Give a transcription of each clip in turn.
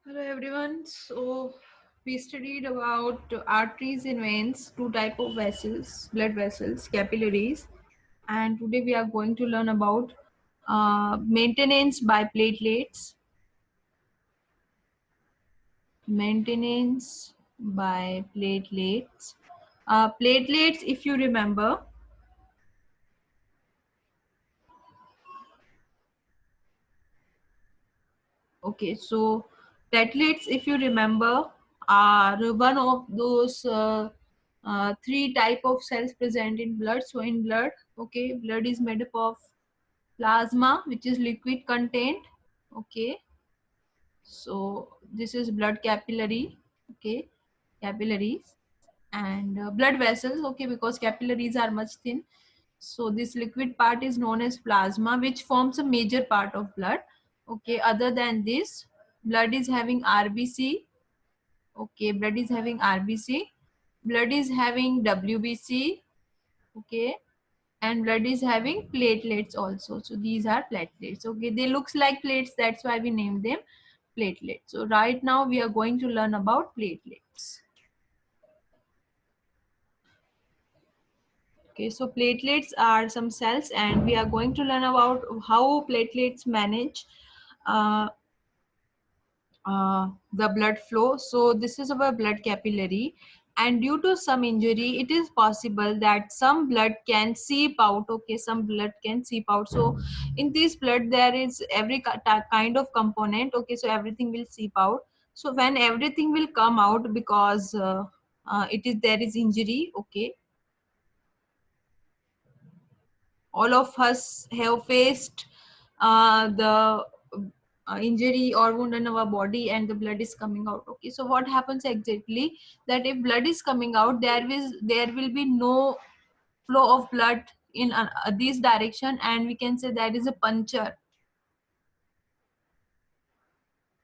Hello everyone. So we studied about arteries and veins, two type of vessels, blood vessels, capillaries, and today we are going to learn about maintenance by platelets. Maintenance by platelets. Platelets, if you remember, okay. So platelets, if you remember, are one of those three type of cells present in blood. So in blood, okay, blood is made up of plasma, which is liquid content. Okay, so this is blood capillary. Okay, capillaries and blood vessels. Okay, because capillaries are much thin. So this liquid part is known as plasma, which forms a major part of blood. Okay, other than this, blood is having RBC. Okay, blood is having RBC. Blood is having WBC. Okay, and blood is having platelets also. So these are platelets. Okay, they looks like plates, that's why we named them platelets. So right now we are going to learn about platelets. Okay, so platelets are some cells and we are going to learn about how platelets manage uh, the blood flow. So this is our blood capillary, and due to some injury it is possible that some blood can seep out. Okay, some blood can seep out. So in this blood there is every kind of component. Okay, so everything will seep out. So when everything will come out, because it is there is injury. Okay, all of us have faced the injury or wound in our body and the blood is coming out. Okay, so what happens exactly, that if blood is coming out, there will be no flow of blood in this direction, and we can say that is a puncture.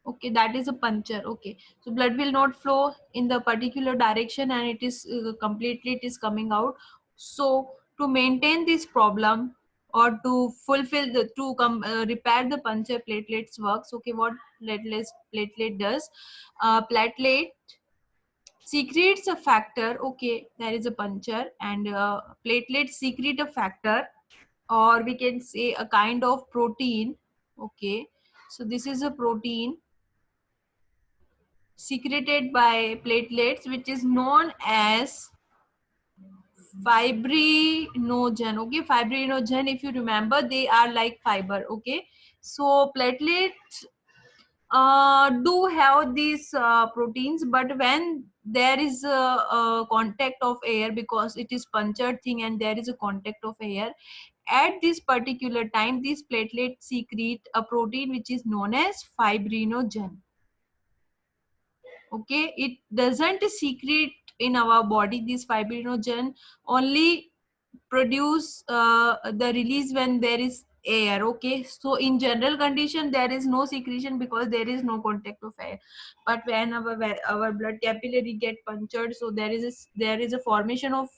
Okay, that is a puncture. Okay, so blood will not flow in the particular direction and it is completely it is coming out. So to maintain this problem, or to fulfill the to repair the puncture, platelets works. Okay, what platelet does, platelet secretes a factor. Okay, there is a puncture, and platelets secrete a factor, or we can say a kind of protein. Okay, so this is a protein secreted by platelets, which is known as fibrinogen. Okay, fibrinogen, if you remember, they are like fiber. Okay, so platelets do have these proteins, but when there is a contact of air, because it is punctured thing and there is a contact of air, at this particular time these platelets secrete a protein which is known as fibrinogen. Okay, it doesn't secrete in our body this fibrinogen, only produce the release when there is air. Okay, so in general condition there is no secretion because there is no contact of air. But when our blood capillary get punctured, so there is a formation of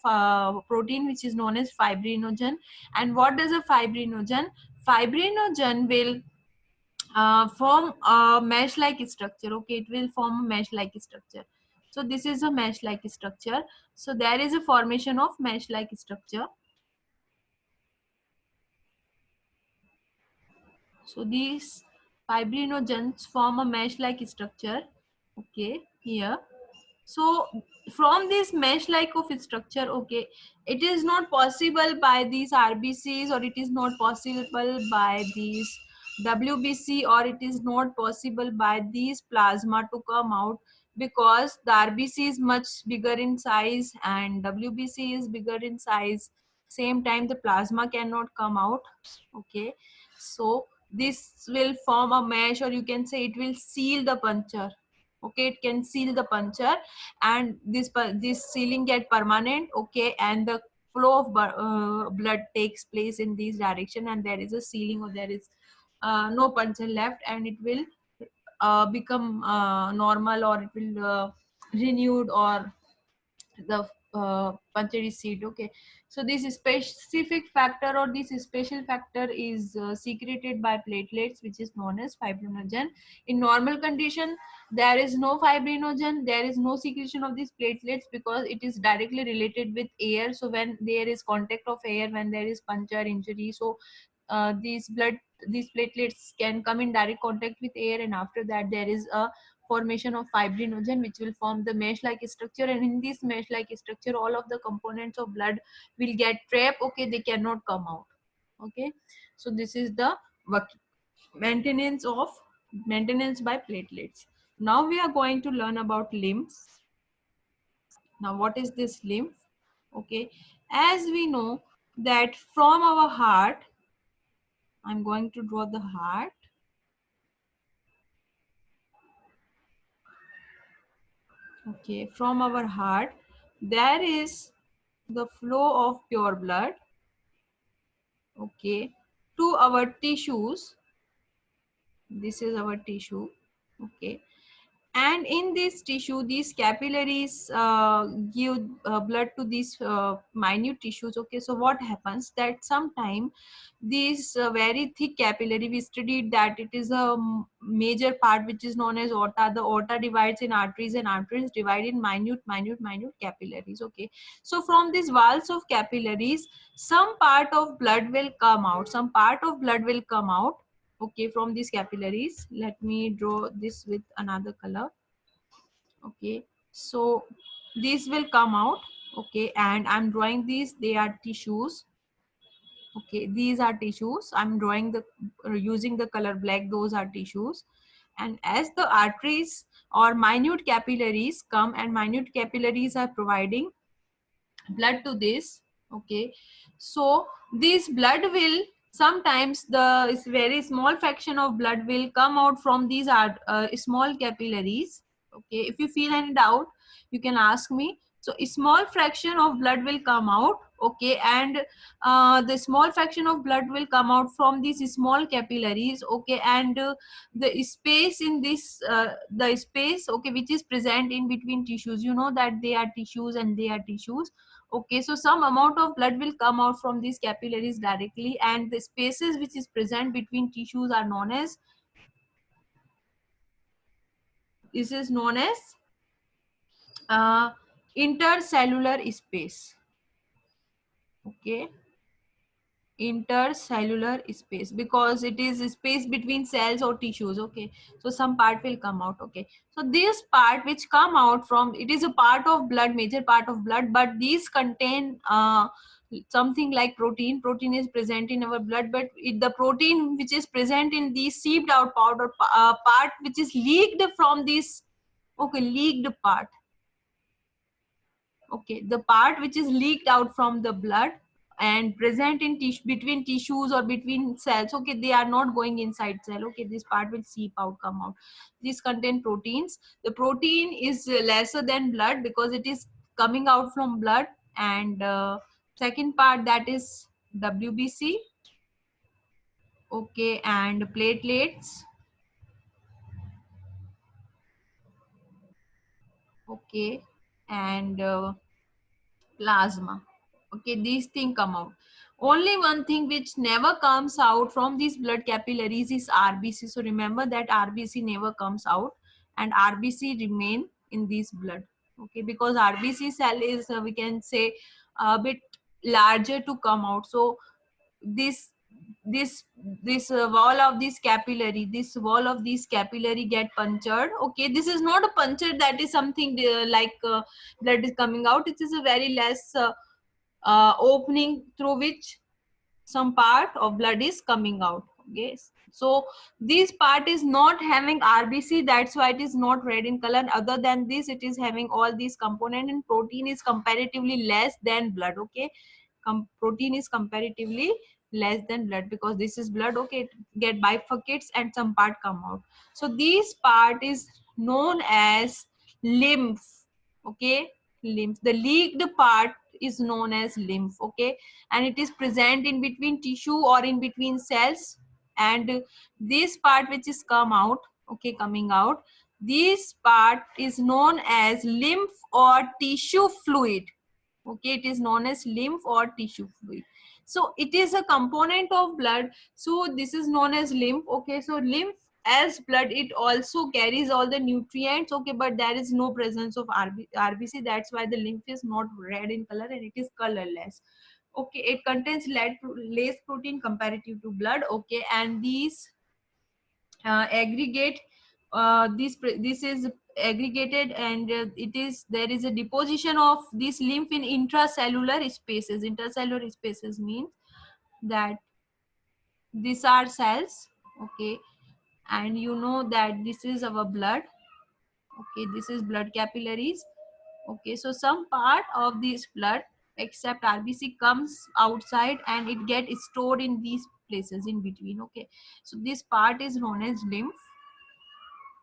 protein which is known as fibrinogen. And what does a fibrinogen? Fibrinogen will form a mesh like structure. Okay, it will form a mesh like structure. So this is a mesh like structure. So there is a formation of mesh like structure. So these fibrinogens form a mesh like structure. Okay, here. So from this mesh like of structure, okay, it is not possible by these RBCs, or it is not possible by these WBC, or it is not possible by these plasma to come out, because the RBC is much bigger in size and WBC is bigger in size. Same time the plasma cannot come out. Okay, so this will form a mesh, or you can say it will seal the puncture. Okay, it can seal the puncture, and this sealing get permanent. Okay, and the flow of blood takes place in this direction, and there is a sealing, or there is no puncture left, and it will become normal, or it will renewed, or the puncture is seed. Okay, so this specific factor or this special factor is secreted by platelets, which is known as fibrinogen. In normal condition, there is no fibrinogen, there is no secretion of these platelets because it is directly related with air. So when there is contact of air, when there is puncture injury, so these platelets can come in direct contact with air, and after that there is a formation of fibrinogen which will form the mesh like structure, and in this mesh like structure all of the components of blood will get trapped. Okay, they cannot come out. Okay, so this is the maintenance of maintenance by platelets. Now we are going to learn about lymphs. Now what is this lymph? Okay, as we know that from our heart, I'm going to draw the heart. Okay, from our heart there is the flow of pure blood, okay, to our tissues. This is our tissue. Okay, and in this tissue these capillaries give blood to these minute tissues. Okay, so what happens that sometime this very thick capillary, we studied that it is a major part which is known as aorta. The aorta divides in arteries and arteries divide in minute capillaries. Okay, so from these walls of capillaries some part of blood will come out, some part of blood will come out. Okay, from these capillaries, let me draw this with another color. Okay, so these will come out. Okay, and I'm drawing these, they are tissues. Okay, these are tissues, I'm drawing the using the color black, those are tissues. And as the arteries or minute capillaries come, and minute capillaries are providing blood to this. Okay, so this blood will sometimes the very small fraction of blood will come out from these small capillaries. Okay, if you feel any doubt you can ask me. So a small fraction of blood will come out. Okay, and the small fraction of blood will come out from these small capillaries. Okay, and the space in this the space, okay, which is present in between tissues, you know that they are tissues and they are tissues. Okay, so some amount of blood will come out from these capillaries directly, and the spaces which is present between tissues are known as, this is known as uh, intercellular space. Okay, intercellular space, because it is a space between cells or tissues. Okay, so some part will come out. Okay, so this part which come out from, it is a part of blood, major part of blood, but these contain something like protein. Protein is present in our blood, but the protein which is present in the seeped out powder part which is leaked from this, okay, leaked part. Okay, the part which is leaked out from the blood and present in tissue, between tissues or between cells. Okay, they are not going inside cell. Okay, this part will seep out, come out. These contain proteins. The protein is lesser than blood because it is coming out from blood. And second part, that is WBC. Okay, and platelets. Okay, and plasma. Okay, these things come out. Only one thing which never comes out from these blood capillaries is RBC. So remember that RBC never comes out, and RBC remain in this blood. Okay, because RBC cell is we can say a bit larger to come out. So this this this wall of this capillary, this wall of this capillary get punctured. Okay, this is not a puncture, that is something like blood is coming out. It is a very less opening through which some part of blood is coming out. Okay, so this part is not having RBC, that's why it is not red in color. Other than this, it is having all these components, and protein is comparatively less than blood. Okay, protein is comparatively less than blood because this is blood. Okay, it get bifurcates and some part come out. So this part is known as lymph. Okay, lymph, the leaked part is known as lymph. Okay, and it is present in between tissue or in between cells. And this part which is come out, okay, coming out, this part is known as lymph or tissue fluid. Okay, it is known as lymph or tissue fluid. So it is a component of blood, so this is known as lymph. Okay, so lymph as blood, it also carries all the nutrients. Okay, but there is no presence of RBC. That's why the lymph is not red in color and it is colorless. Okay, it contains less protein comparative to blood. Okay, and these aggregate, this is aggregated, and it is, there is a deposition of this lymph in intracellular spaces. Intracellular spaces means that these are cells. Okay, and you know that this is our blood. Okay, this is blood capillaries. Okay, so some part of this blood except RBC comes outside and it gets stored in these places in between. Okay, so this part is known as lymph.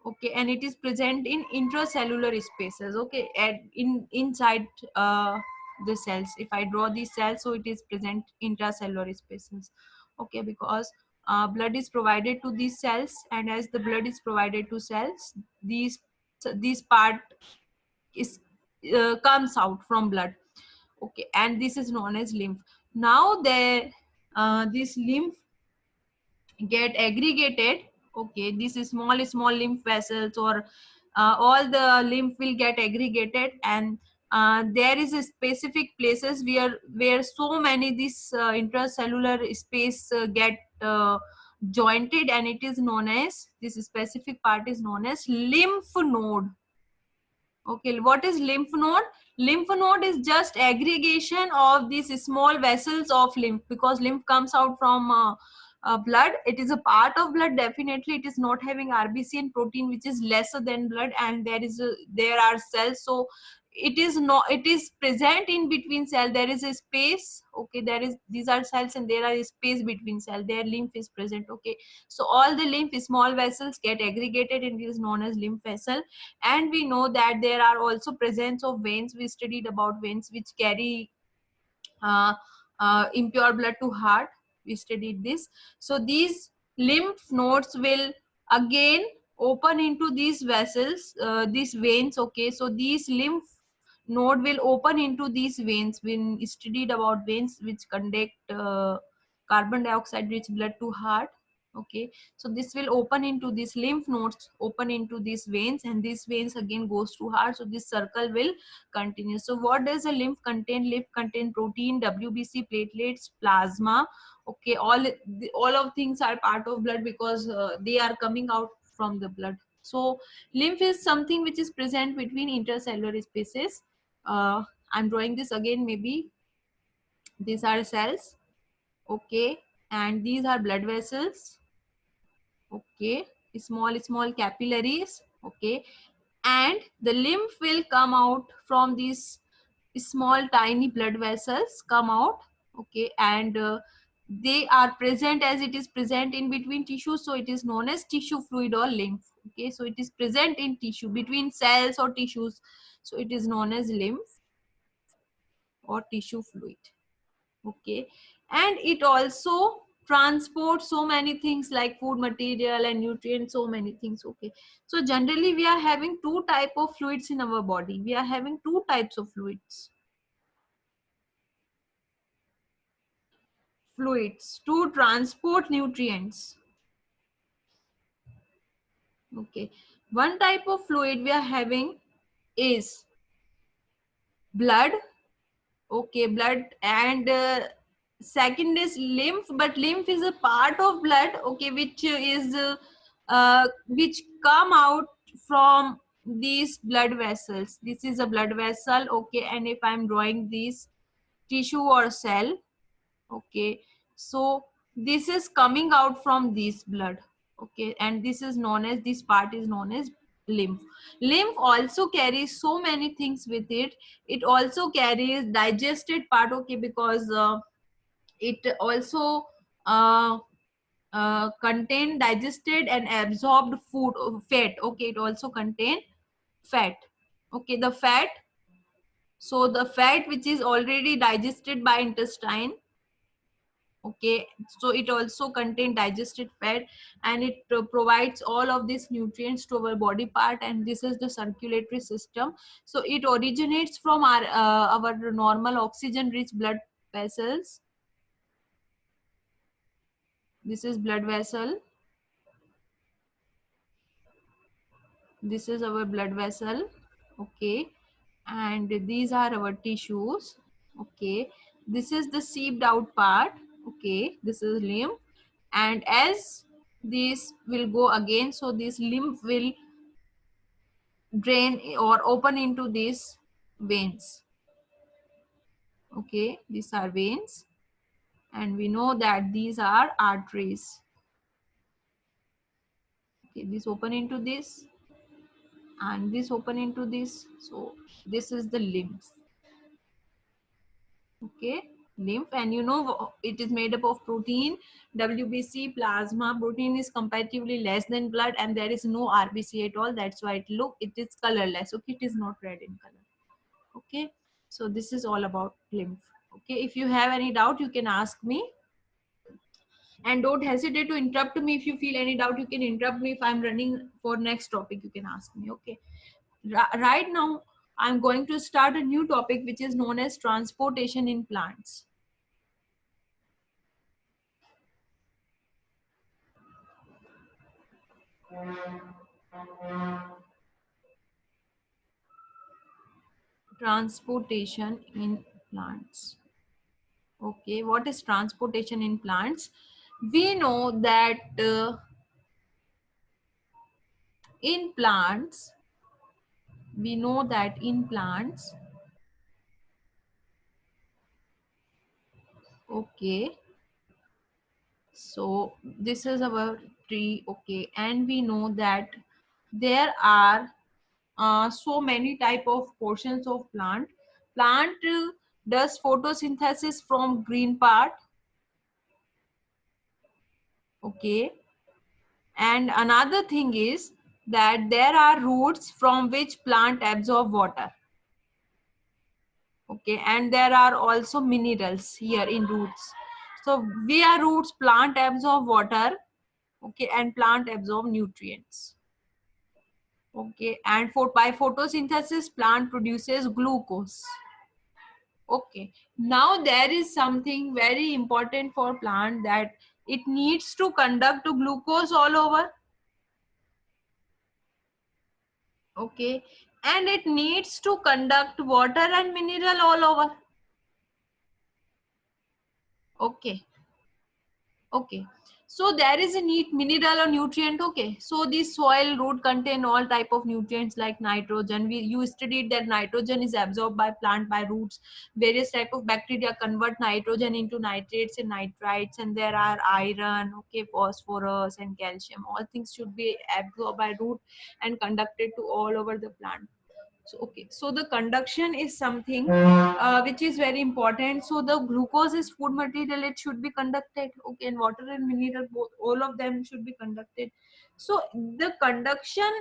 Okay, and it is present in intracellular spaces. Okay, and inside the cells, if I draw these cells, so it is present intracellular spaces. Okay, because blood is provided to these cells, and as the blood is provided to cells, these this part is comes out from blood. Okay, and this is known as lymph. Now there this lymph get aggregated. Okay, this is small lymph vessels, or all the lymph will get aggregated, and there is a specific places where so many this intracellular space get jointed, and it is known as, this specific part is known as lymph node. Okay, what is lymph node? Lymph node is just aggregation of these small vessels of lymph, because lymph comes out from blood. It is a part of blood. Definitely, it is not having RBC and protein, which is lesser than blood, and there are cells. So it is not. It is present in between cell. There is a space. Okay, there is, these are cells, and there are space between cell. Their lymph is present. Okay, so all the lymph small vessels get aggregated, and it is known as lymph vessel. And we know that there are also presence of veins. We studied about veins which carry uh, impure blood to heart. We studied this. So these lymph nodes will again open into these vessels, these veins. Okay, so these lymph node will open into these veins. We studied about veins which conduct carbon dioxide rich blood to heart. Okay, so this will open into these lymph nodes, open into these veins, and these veins again goes to heart. So this circle will continue. So what does a lymph contain? Lymph contain protein, WBC, platelets, plasma. Okay, all of things are part of blood, because they are coming out from the blood. So lymph is something which is present between intercellular spaces. I'm drawing this again. Maybe these are cells. Okay, and these are blood vessels. Okay, small capillaries. Okay, and the lymph will come out from these small tiny blood vessels, come out. Okay, and they are present, as it is present in between tissues, so it is known as tissue fluid or lymph. Okay, so it is present in tissue between cells or tissues, so it is known as lymph or tissue fluid. Okay, and it also transports so many things like food material and nutrients, so many things. Okay, so generally we are having two type of fluids in our body. We are having two types of fluids to transport nutrients. Okay, one type of fluid we are having is blood. Okay, blood, and second is lymph, but lymph is a part of blood. Okay, which is which come out from these blood vessels. This is a blood vessel. Okay, and if I'm drawing this tissue or cell, okay, so this is coming out from this blood. Okay, and this is known as, this part is known as lymph. Lymph also carries so many things with it. It also carries digested part. Okay, because it also uh, contain digested and absorbed food, fat. Okay, it also contain fat. Okay, the fat, so the fat which is already digested by intestine, Okay, so it also contains digested fat, and it provides all of these nutrients to our body part, and this is the circulatory system. So it originates from our normal oxygen rich blood vessels. This is blood vessel. This is our blood vessel. Okay, and these are our tissues. Okay, this is the seeped out part. Okay, this is lymph, and as this will go again, so this lymph will drain or open into these veins. Okay, these are veins, and we know that these are arteries. Okay, this open into this, and this open into this. So this is the lymph. Okay, lymph, and you know it is made up of protein, WBC, plasma. Protein is comparatively less than blood, and there is no RBC at all. That's why it is colorless. Okay, it is not red in color. Okay, so this is all about lymph. Okay, if you have any doubt, you can ask me, and don't hesitate to interrupt me. If you feel any doubt, you can interrupt me. If I'm running for next topic, you can ask me. Okay, right now I'm going to start a new topic which is known as transportation in plants. Transportation in plants. Okay, what is transportation in plants? We know that in plants, we know that in plants, okay, so this is our tree. Okay, and we know that there are so many type of portions of plant does photosynthesis from green part. Okay, and another thing is that there are roots from which plant absorb water. Okay, and there are also minerals here in roots. So via roots plant absorb water. Okay, and plant absorb nutrients. Okay, and by photosynthesis plant produces glucose. Okay, now there is something very important for plant, that it needs to conduct glucose all over. Okay, and it needs to conduct water and mineral all over. Okay, okay, so there is a need mineral or nutrient. Okay, so the soil root contain all type of nutrients like nitrogen. You studied that nitrogen is absorbed by plant by roots. Various type of bacteria convert nitrogen into nitrates and nitrites, and there are iron, okay, phosphorus and calcium. All things should be absorbed by root and conducted to all over the plant. So okay, so the conduction is something which is very important. So the glucose is food material, it should be conducted. Okay, and water and mineral, both, all of them should be conducted. So the conduction,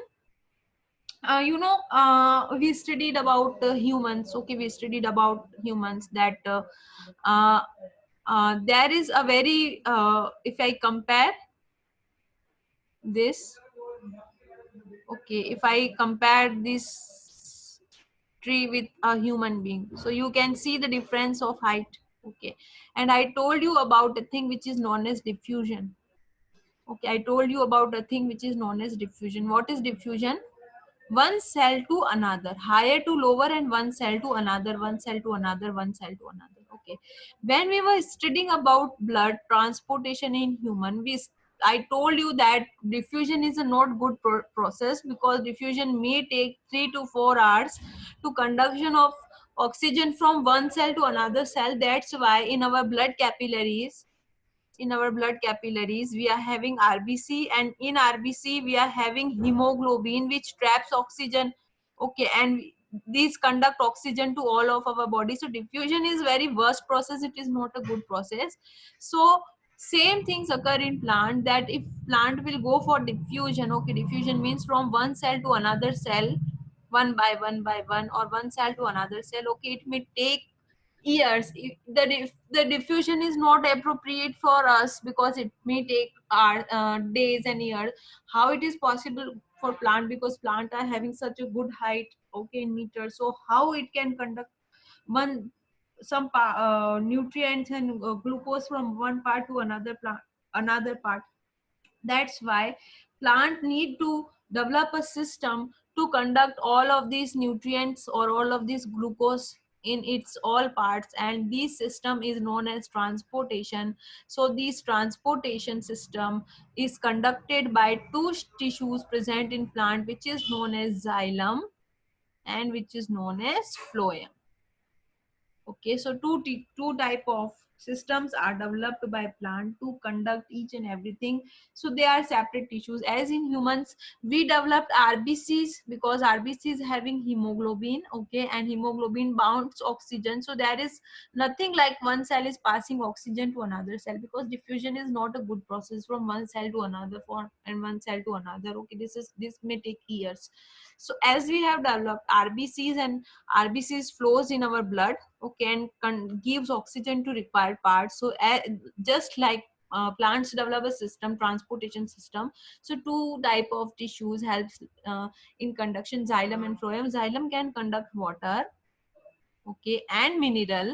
we studied about humans. Okay, we studied about humans that uh, there is a very if I compare this, okay, if I compare this tree with a human being, so you can see the difference of height. Okay, and I told you about a thing which is known as diffusion. Okay, I told you about a thing which is known as diffusion. What is diffusion? One cell to another, higher to lower, and one cell to another, one cell to another, one cell to another. Okay, when we were studying about blood transportation in human, I told you that diffusion is a not good process, because diffusion may take 3 to 4 hours to conduction of oxygen from one cell to another cell. That's why in our blood capillaries we are having RBC, and in RBC we are having hemoglobin which traps oxygen. Okay, and these conduct oxygen to all of our body. So diffusion is very worst process, it is not a good process. So same things occur in plant, that if plant will go for diffusion, okay, diffusion means from one cell to another cell, one by one by one, or one cell to another cell. Okay, it may take years. The diffusion is not appropriate for us because it may take our days and years. How it is possible for plant, because plant are having such a good height, okay, in meters, so how it can conduct one nutrients and glucose from one part to another plant, another part. That's why plant need to develop a system to conduct all of these nutrients or all of this glucose in its all parts, and this system is known as transportation. So this transportation system is conducted by two tissues present in plant, which is known as xylem and which is known as phloem. Okay, so two type of systems are developed by plant to conduct each and everything. So they are separate tissues. As in humans, we developed RBCs because RBC is having hemoglobin, okay, and hemoglobin bounds oxygen. So there is nothing like one cell is passing oxygen to another cell, because diffusion is not a good process from one cell to another form and one cell to another. Okay, this may take years. So as we have developed RBCs, and RBCs flows in our blood, okay, and gives oxygen to required parts. So just like plants develop a system, transportation system, so two type of tissues helps in conduction, xylem and phloem. Xylem can conduct water, okay, and mineral,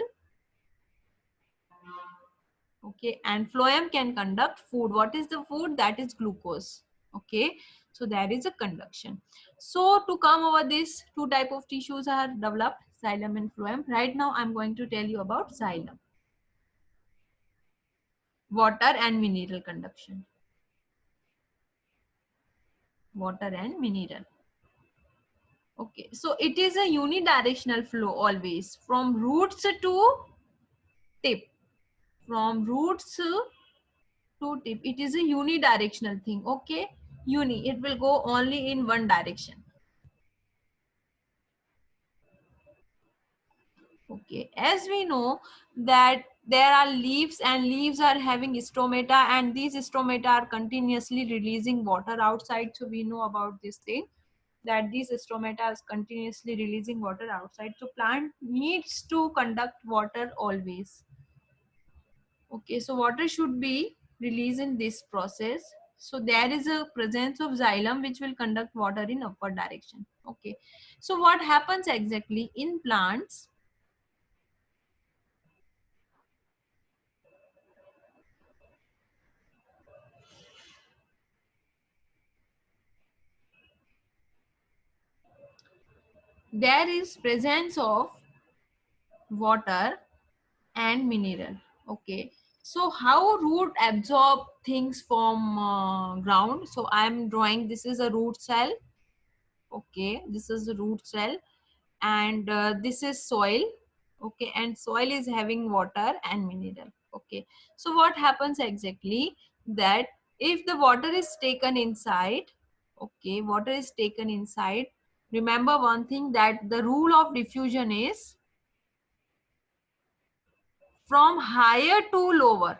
okay, and phloem can conduct food. What is the food? That is glucose, okay. So there is a conduction. So to come over this, two type of tissues are developed, xylem and phloem. Right now I'm going to tell you about xylem, water and mineral conduction. Water and mineral, okay. So it is a unidirectional flow always from roots to tip, from roots to tip. It is a unidirectional thing, okay. It will go only in one direction, okay. As we know that there are leaves, and leaves are having stomata, and these stomata are continuously releasing water outside. So we know about this thing, that these stomata is continuously releasing water outside. So plant needs to conduct water always, okay. So water should be released in this process. So there is a presence of xylem which will conduct water in upward direction, okay. So what happens exactly in plants? There is presence of water and mineral, okay. So how root absorb things from ground? So I am drawing, this is a root cell, okay, this is the root cell, and this is soil, okay, and soil is having water and mineral, okay. So what happens exactly, that if the water is taken inside, okay, water is taken inside, remember one thing, that the rule of diffusion is from higher to lower,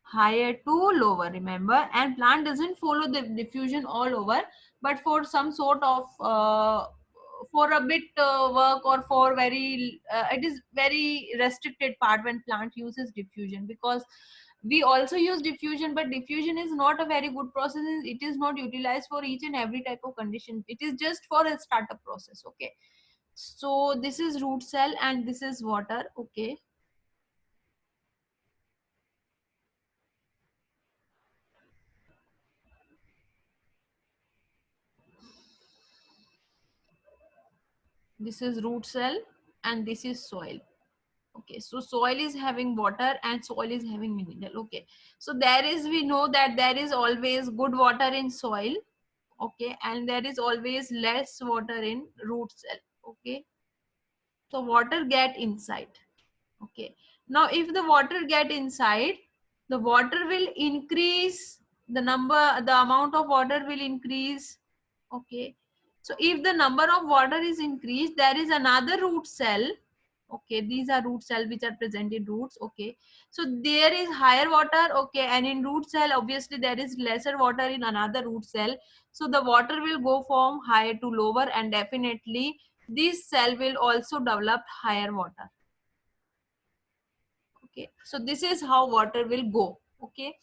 higher to lower, remember. And plant doesn't follow the diffusion all over, but for some sort of for a bit work, or for very it is very restricted part when plant uses diffusion, because we also use diffusion, but diffusion is not a very good process. It is not utilized for each and every type of condition. It is just for a startup process, okay. So this is root cell and this is water, okay. This is root cell and this is soil, okay. So soil is having water and soil is having mineral, okay. So there is, we know that there is always good water in soil, okay, and there is always less water in root cell, okay. So water get inside, okay. Now if the water get inside, the water will increase, the number, the amount of water will increase, okay. So if the number of water is increased, there is another root cell, okay. These are root cell which are present in roots, okay. So there is higher water, okay, and in root cell obviously there is lesser water in another root cell. So the water will go from higher to lower, and definitely this cell will also develop higher water. Okay, so this is how water will go. Okay,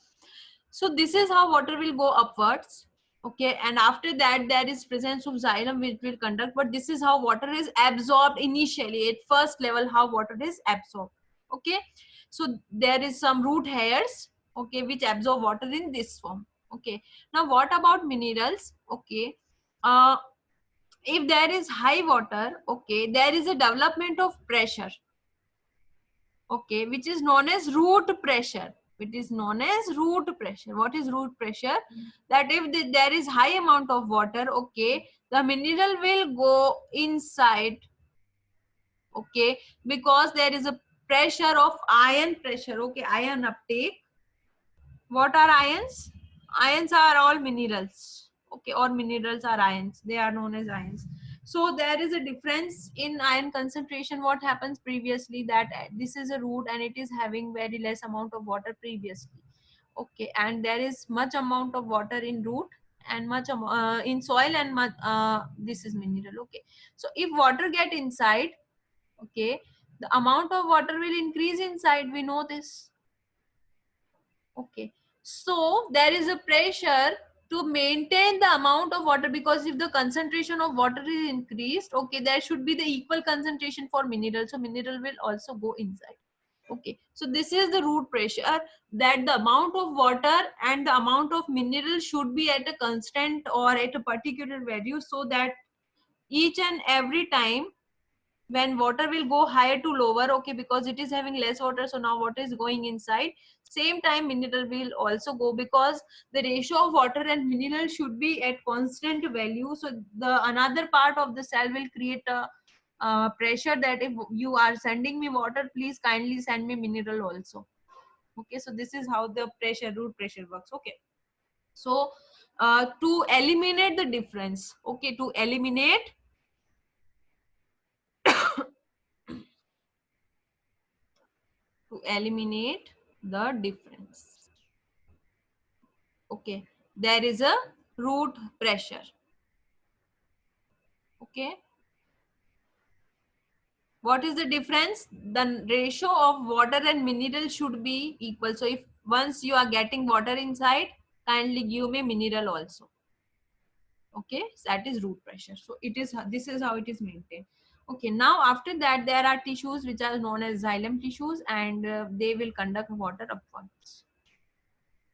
so this is how water will go upwards. Okay, and after that there is presence of xylem which will conduct, but this is how water is absorbed initially at first level, how water is absorbed. Okay, so there is some root hairs, okay, which absorb water in this form. Okay, now what about minerals? Okay, uh if there is high water, okay, there is a development of pressure, okay, which is known as root pressure. It is known as root pressure. What is root pressure? That if there is high amount of water, okay, the mineral will go inside, okay, because there is a pressure of ion pressure, okay, ion uptake. What are ions? Ions are all minerals, okay, or minerals are ions. They are known as ions. So there is a difference in ion concentration. What happens previously, that this is a root and it is having very less amount of water previously, okay, and there is much amount of water in root and much in soil, and much, this is mineral. Okay, so if water get inside, okay, the amount of water will increase inside, we know this. Okay, so there is a pressure to maintain the amount of water, because if the concentration of water is increased, okay, there should be the equal concentration for mineral, so mineral will also go inside. Okay, so this is the root pressure, that the amount of water and the amount of mineral should be at a constant or at a particular value, so that each and every time when water will go higher to lower, okay, because it is having less water, so now water is going inside, same time mineral will also go, because the ratio of water and mineral should be at constant value. So the another part of the cell will create a pressure, that if you are sending me water, please kindly send me mineral also. Okay, so this is how the pressure, root pressure works. Okay, so to eliminate the difference, okay, to eliminate to eliminate the difference, okay, there is a root pressure. Okay, what is the difference? The ratio of water and mineral should be equal. So if once you are getting water inside, kindly give me mineral also. Okay, so that is root pressure. So it is, this is how it is maintained. Okay, now after that there are tissues which are known as xylem tissues, and they will conduct water upwards.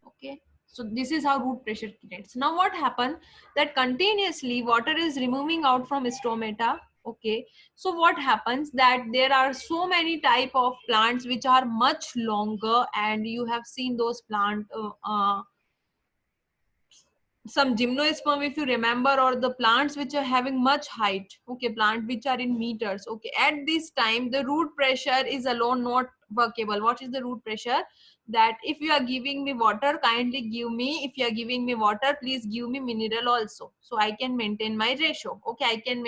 Okay, so this is how root pressure creates. Now what happened, that continuously water is removing out from stomata. Okay, so what happens, that there are so many type of plants which are much longer, and you have seen those plant some gymnosperm, if you remember, or the plants which are having much height, okay, plant which are in meters. Okay, at this time the root pressure is alone not workable. What is the root pressure? That if you are giving me water, kindly give me, if you are giving me water, please give me mineral also, so I can maintain my ratio. Okay, I can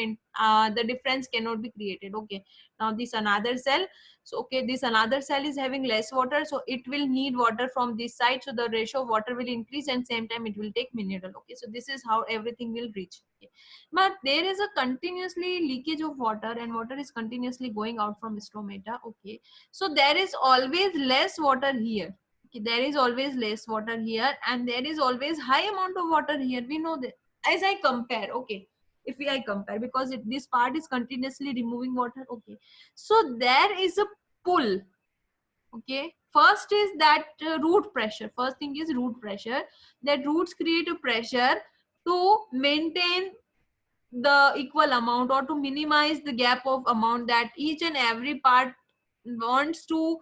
the difference cannot be created. Okay, now this another cell, so okay, this another cell is having less water, so it will need water from this side, so the ratio of water will increase, and same time it will take mineral. Okay, so this is how everything will reach. Okay, but there is a continuously leakage of water, and water is continuously going out from stomata. Okay, so there is always less water here. Okay, there is always less water here, and there is always high amount of water here, we know that. As I compare, okay, if I compare, because this part is continuously removing water. Okay, so there is a pull. Okay, first is that root pressure. First thing is root pressure, that roots create a pressure to maintain the equal amount, or to minimize the gap of amount, that each and every part wants to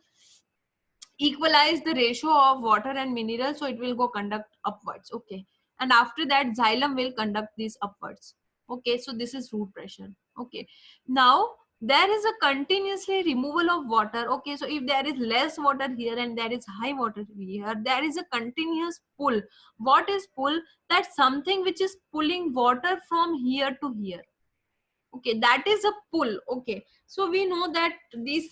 equalize the ratio of water and mineral, so it will go conduct upwards. Okay, and after that xylem will conduct this upwards. Okay, so this is root pressure. Okay, now there is a continuously removal of water. Okay, so if there is less water here and there is high water here, there is a continuous pull. What is pull? That something which is pulling water from here to here. Okay, that is a pull. Okay, so we know that this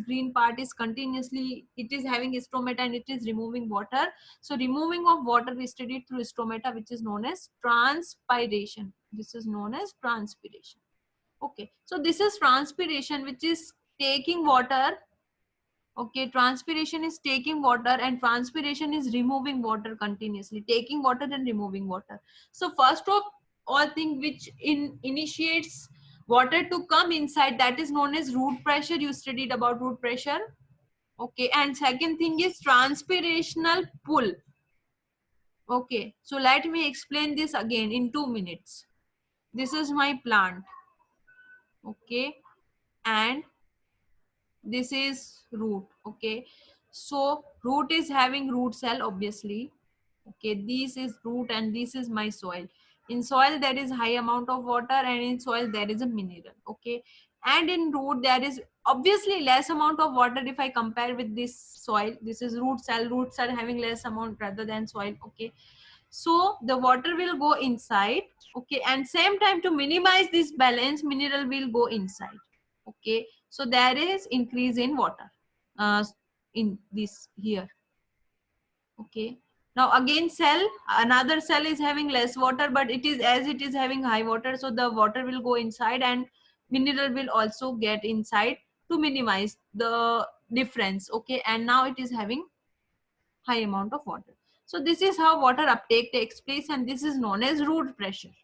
green part is continuously, it is having stomata and it is removing water. So removing of water we studied through stomata, which is known as transpiration. This is known as transpiration. Okay, so this is transpiration, which is taking water. Okay, transpiration is taking water and transpiration is removing water continuously, taking water and removing water. So first of all thing which initiates water to come inside, that is known as root pressure. You studied about root pressure. Okay, and second thing is transpirational pull. Okay, so let me explain this again in 2 minutes. This is my plant. Okay, and this is root. Okay, so root is having root cell, obviously. Okay, this is root and this is my soil. In soil there is high amount of water, and in soil there is a mineral. Okay, and in root there is obviously less amount of water. If I compare with this soil, this is root cell. Roots are having less amount rather than soil. Okay, so the water will go inside. Okay, and same time, to minimize this balance, mineral will go inside. Okay, so there is increase in water uh, in this here. Okay, now again cell, another cell is having less water, but it is, as it is having high water, so the water will go inside and mineral will also get inside to minimize the difference. Okay, and now it is having high amount of water. So this is how water uptake takes place, and this is known as root pressure.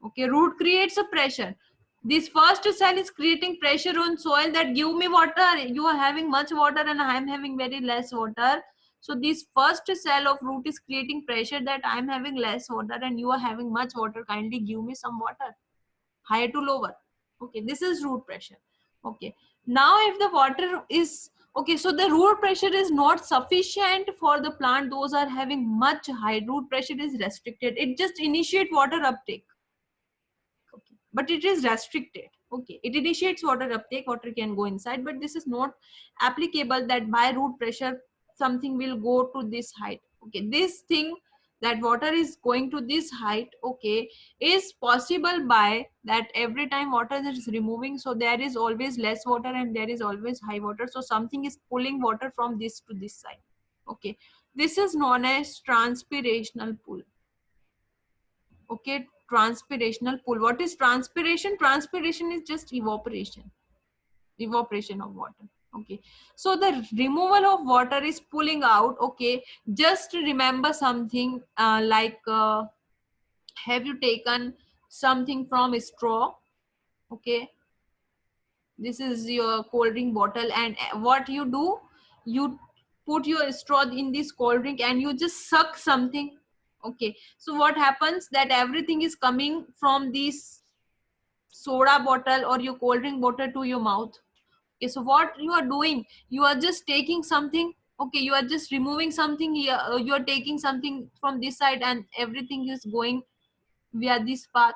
Okay, root creates a pressure. This first cell is creating pressure on soil that give me water. You are having much water and I am having very less water. So this first cell of root is creating pressure that I am having less water and you are having much water. Kindly give me some water, higher to lower. Okay, this is root pressure. Okay, now if the water is okay, so the root pressure is not sufficient for the plant. Those are having much high. Root pressure is restricted. It just initiate water uptake. Okay, but it is restricted. Okay, it initiates water uptake, water can go inside, but this is not applicable that by root pressure something will go to this height. Okay, this thing that water is going to this height, okay, is possible by that every time water is removing, so there is always less water and there is always high water, so something is pulling water from this to this side. Okay, this is known as transpirational pull. Okay, transpirational pull. What is transpiration? Transpiration is just evaporation of water. Okay, so the removal of water is pulling out. Okay, just remember something have you taken something from a straw? Okay, this is your cold drink bottle, and what you do, you put your straw in this cold drink and you just suck something. Okay, so what happens, that everything is coming from this soda bottle or your cold drink bottle to your mouth. Okay, so what you are doing, you are just taking something. Okay, you are just removing something here, you are taking something from this side and everything is going via this path.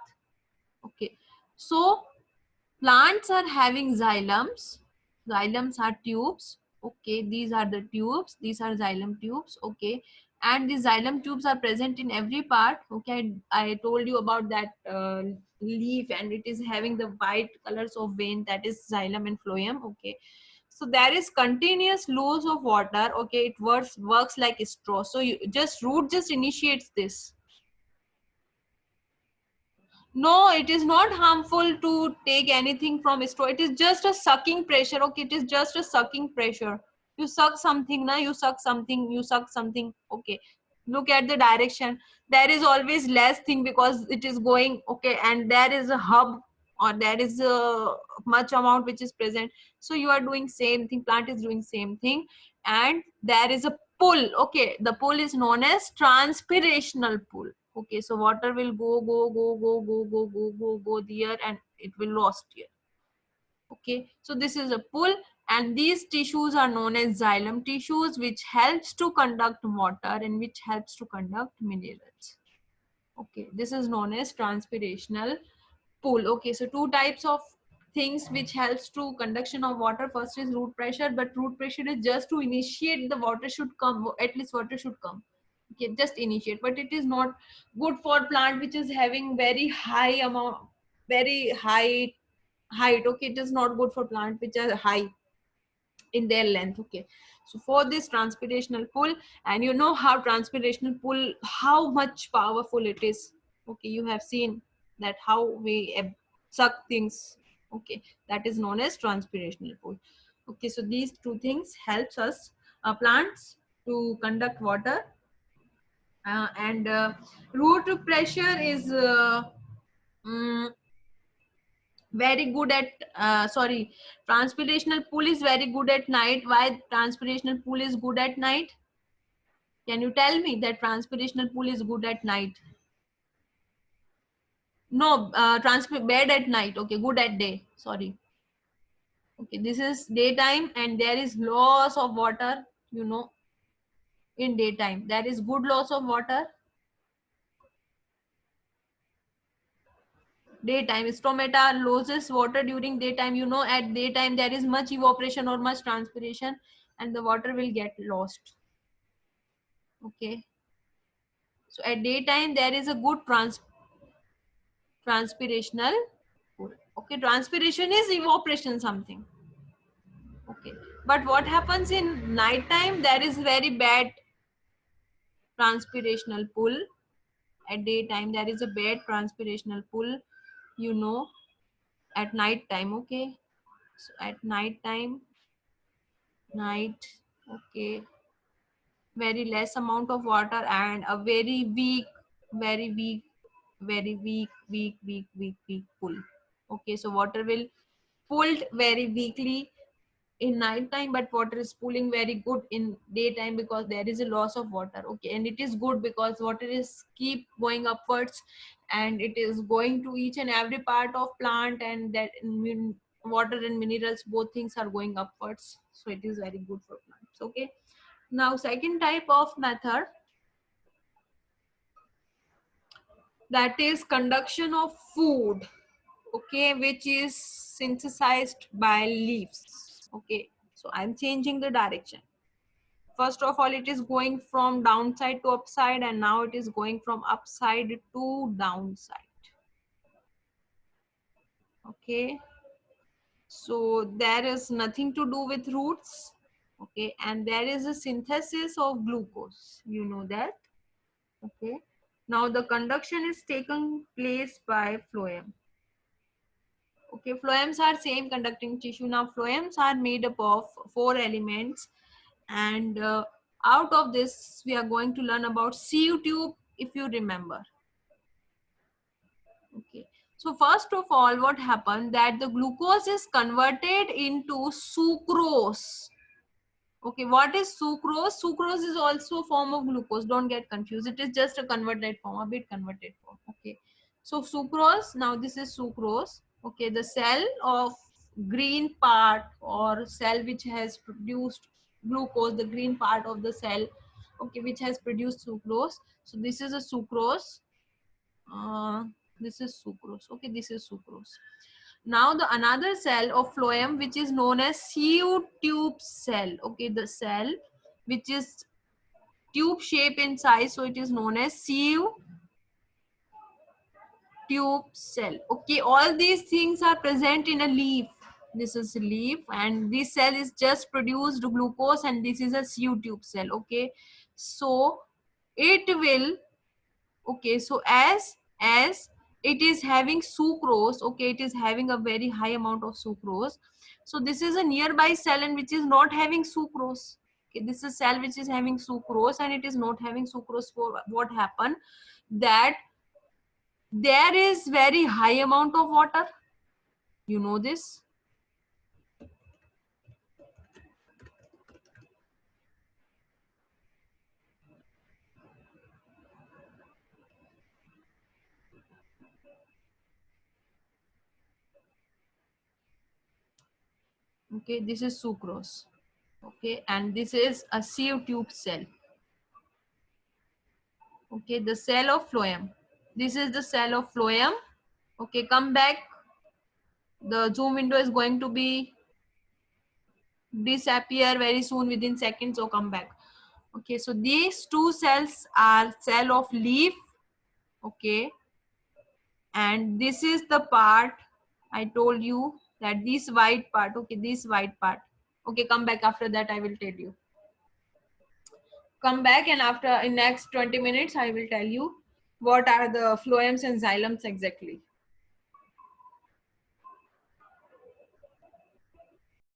Okay, so plants are having xylems. Xylems are tubes. Okay, these are the tubes. These are xylem tubes. Okay, and these xylem tubes are present in every part. Okay, I told you about that leaf, and it is having the white colors of vein, that is xylem and phloem. Okay, so there is continuous loss of water. Okay, it works like a straw. So you just root just initiates this. No, it is not harmful to take anything from a straw. It is just a sucking pressure. Okay, it is just a sucking pressure. You suck something, na? You suck something, you suck something. Okay, look at the direction. There is always less thing because it is going, okay, and there is a hub or there is a much amount which is present. So you are doing same thing, plant is doing same thing, and there is a pull. Okay, the pull is known as transpirational pull. Okay, so water will go there and it will lost here. Okay, so this is a pull, and these tissues are known as xylem tissues, which helps to conduct water and which helps to conduct minerals. Okay, this is known as transpirational pull. Okay, so two types of things which helps to conduction of water. First is root pressure, but root pressure is just to initiate the water should come, at least water should come. Okay, just initiate, but it is not good for plant which is having very high amount, very high height. Okay, it is not good for plant which are high in their length. Okay, so for this transpirational pull, and you know how transpirational pull, how much powerful it is. Okay, you have seen that how we suck things. Okay, that is known as transpirational pool. Okay, so these two things helps us plants to conduct water, and root pressure is mm, very good at sorry, transpirational pool is very good at night. Why transpirational pool is good at night? Can you tell me that transpirational pool is good at night? No, bad at night. Okay, good at day. Sorry. Okay, this is daytime and there is loss of water, you know, in daytime. There is good loss of water. Daytime, stomata loses water during daytime. You know, at daytime there is much evaporation or much transpiration and the water will get lost. Okay. So at daytime there is a good transpirational. Okay, transpiration is evaporation something. Okay, but what happens in night time? There is very bad transpirational pull. At daytime there is a bad transpirational pull, you know, at night time. Okay, so at night time, night, okay, very less amount of water and a very weak, very weak, very weak pull. Okay, so water will pulled very weakly in night time, but water is pooling very good in daytime because there is a loss of water. Okay, and it is good because water is keep going upwards and it is going to each and every part of plant, and that water and minerals, both things are going upwards, so it is very good for plants. Okay, now second type of method, that is conduction of food. Okay, which is synthesized by leaves. Okay, so I'm changing the direction. First of all, it is going from downside to upside, and now it is going from upside to downside. Okay, so there is nothing to do with roots. Okay, and there is a synthesis of glucose, you know that. Okay, now the conduction is taken place by phloem. Okay, phloems are same conducting tissue. Now phloems are made up of 4 elements, and out of this we are going to learn about sieve tube, if you remember. Okay, so first of all, what happened, that the glucose is converted into sucrose. Okay, what is sucrose? Sucrose is also a form of glucose, don't get confused, it is just a converted form, a bit converted form. Okay, so sucrose, now this is sucrose. Okay, the cell of green part, or cell which has produced glucose, the green part of the cell, okay, which has produced sucrose. So this is a sucrose. uh, this is sucrose. Okay, this is sucrose. Now the another cell of phloem, which is known as sieve tube cell. Okay, the cell which is tube shape in size, so it is known as sieve tube cell. Okay, all these things are present in a leaf. This is a leaf and this cell is just produced glucose, and this is a sieve tube cell. Okay, so it will, okay, so as it is having sucrose, okay, it is having a very high amount of sucrose. So this is a nearby cell and which is not having sucrose. Okay, this is cell which is having sucrose and it is not having sucrose. For what happened, that there is very high amount of water, you know this. Okay, this is sucrose. Okay, and this is a sieve tube cell. Okay, the cell of phloem, this is the cell of phloem. Okay, come back, the zoom window is going to be disappear very soon within seconds, so come back. Okay, so these two cells are cell of leaf. Okay, and this is the part I told you, that this white part. Okay, this white part. Okay, come back, after that I will tell you. Come back, and after in next 20 minutes I will tell you what are the phloems and xylems exactly.